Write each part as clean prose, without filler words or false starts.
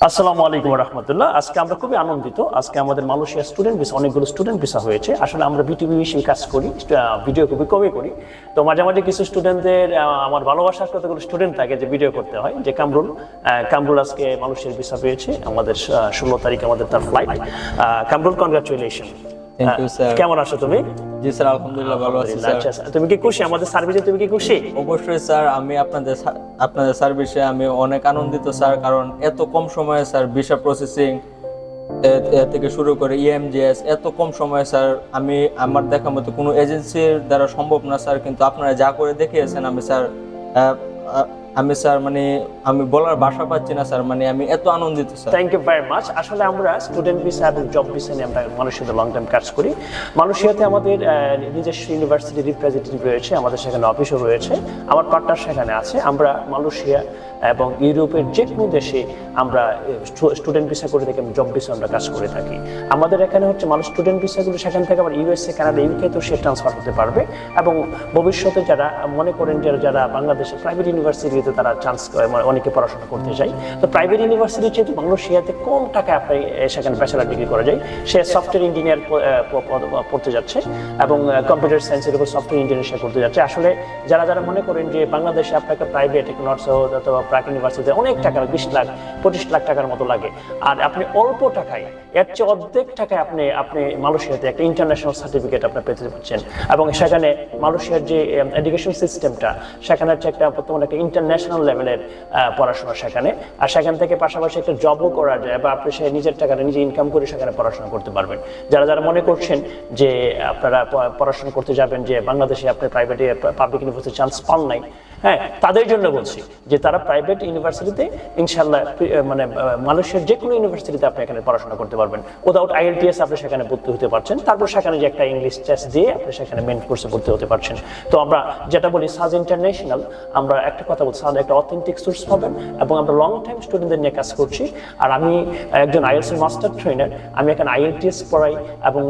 আসসালামু আলাইকুম রহমতুল্লাহ। আজকে আমরা খুবই আনন্দিত। আজকে আমাদের মালয়েশিয়া স্টুডেন্ট ভিসা, অনেকগুলো স্টুডেন্ট ভিসা হয়েছে। আসলে আমরা বিটিভি বিষয়ে কাজ করি, ভিডিও খুবই কমই করি। তো মাঝে মাঝে কিছু স্টুডেন্টদের আমার ভালোবাসার কতগুলো স্টুডেন্ট থাকে যে ভিডিও করতে হয়, যে কামরুল আজকে মালয়েশিয়ার ভিসা পেয়েছে। আমাদের 16 তারিখ আমাদের তার flight. Kamrul, congratulation. Thank you sir. কেমন আছো তুমি? জি স্যার, আলহামদুলিল্লাহ ভালো আছি স্যার। আচ্ছা, তুমি কি খুশি আমাদের সার্ভিসে? তুমি কি খুশি? অবশ্যই স্যার, আমি আপনাদের সার্ভিসে আমি অনেক আনন্দিত স্যার, কারণ এত কম সময়ে স্যার ভিসা প্রসেসিং থেকে শুরু করে ইএমজিএস এত কম সময়ে স্যার আমার দেখা মতো কোনো এজেন্সির দ্বারা সম্ভব না স্যার, কিন্তু আপনারা যা করে দেখিয়েছেন আমি স্যার মানে আমি বলার ভাষা পাচ্ছি না স্যার, মানে আমি এত আনন্দিত sir. Thank you very much. আসলে আমরা স্টুডেন্ট ভিসা এবং জব ভিসা নিয়ে আমরা মালয়েশিয়াতে লং টাইম কাজ করি। মালয়েশিয়াতে আমাদের নিজস্ব ইউনিভার্সিটি রিপ্রেজেন্টেটিভ রয়েছে, আমাদের সেখানে অফিসও রয়েছে, আমার পার্টনার সেখানে আছে। আমরা মালয়েশিয়া এবং ইউরোপের যে কোনো দেশে আমরা স্টুডেন্ট ভিসা করে থাকি, জব ভিসা আমরা কাজ করে থাকি। আমাদের এখানে হচ্ছে মানুষ স্টুডেন্ট ভিসাগুলো সেখান থেকে আবার ইউএসএ, কানাডা, ইউকে তো সে ট্রান্সফার হতে পারবে। এবং ভবিষ্যতে যারা মনে করেন যারা বাংলাদেশে প্রাইভেট ইউনিভার্সিটিতে তারা চান্স অনেকে পড়াশোনা করতে চায়, তো প্রাইভেট ইউনিভার্সিটি যেহেতু মালয়েশিয়াতে কম টাকায় আপনি সেখানে ব্যাচেলার ডিগ্রি করা যায়, সে সফটওয়্যার ইঞ্জিনিয়ার পড়তে যাচ্ছে এবং কম্পিউটার সায়েন্সের উপর সফটওয়্যার ইঞ্জিনিয়ার সে করতে যাচ্ছে। আসলে যারা মনে করেন যে বাংলাদেশে আপনাকে প্রাইভেট নর্থ সাউথ অথবা প্রাক ইউনিভার্সিটিতে অনেক টাকা, 20 লাখ 25 লাখ টাকার মতো লাগে, আর আপনি অল্প টাকায়, এর চেয়ে অর্ধেক টাকায় আপনি মালয়েশিয়াতে একটা ইন্টারন্যাশনাল সার্টিফিকেট আপনি পেতে পারছেন। এবং সেখানে মালয়েশিয়ার যে এডুকেশন সিস্টেমটা, সেখানে হচ্ছে একটা বর্তমানে একটা ইন্টারন্যাশনাল লেভেলের পড়াশোনা সেখানে, আর সেখান থেকে পাশাপাশি একটা জবও করা যায়, বা আপনি সে নিজের টাকাটা নিজে ইনকাম করে সেখানে পড়াশোনা করতে পারবেন। যারা মনে করছেন যে আপনারা পড়াশোনা করতে যাবেন, যে বাংলাদেশে আপনি প্রাইভেটে পাবলিক ইউনিভার্সিটি চান্স পান নাই, হ্যাঁ, তাদের জন্য বলছি যে তারা প্রাইভেট ইউনিভার্সিটিতে ইনশাল্লাহ মানে মালয়েশিয়ার যে কোনো ইউনিভার্সিটিতে আপনি এখানে পড়াশোনা করতে পারবেন। উইদাউট IELTS আপনি সেখানে ভর্তি হতে পারছেন। তারপর সেখানে যে একটা ইংলিশ টেস্ট দিয়ে আপনি সেখানে মেইন কোর্সে ভর্তি হতে পারছেন। তো আমরা যেটা বলি সাজ ইন্টারন্যাশনাল, আমরা একটা কথা বলছি, সাজ একটা অথেন্টিক সোর্স পাবেন, এবং আমরা লং টাইম স্টুডেন্টদের নিয়ে কাজ করছি। আর আমি একজন IELTS মাস্টার ট্রেনার, আমি এখন IELTS পড়াই, এবং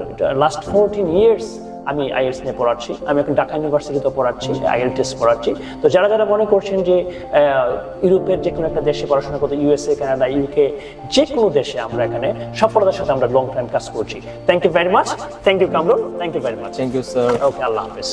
লাস্ট 14 ইয়ার্স আমি IELTS নিয়ে পড়াচ্ছি। আমি এখন ঢাকা ইউনিভার্সিটিতে পড়াচ্ছি, IELTS পড়াচ্ছি। তো যারা মনে করছেন যে ইউরোপের যে কোনো একটা দেশে পড়াশোনা করতে, USA, কানাডা, UK, যে কোনো দেশে আমরা এখানে সফলতার সাথে আমরা লং টাইম কাজ করছি। Thank you very much. Thank you Kamrul, thank you very much. Thank you sir. Okay, আল্লাহ হাফেজ।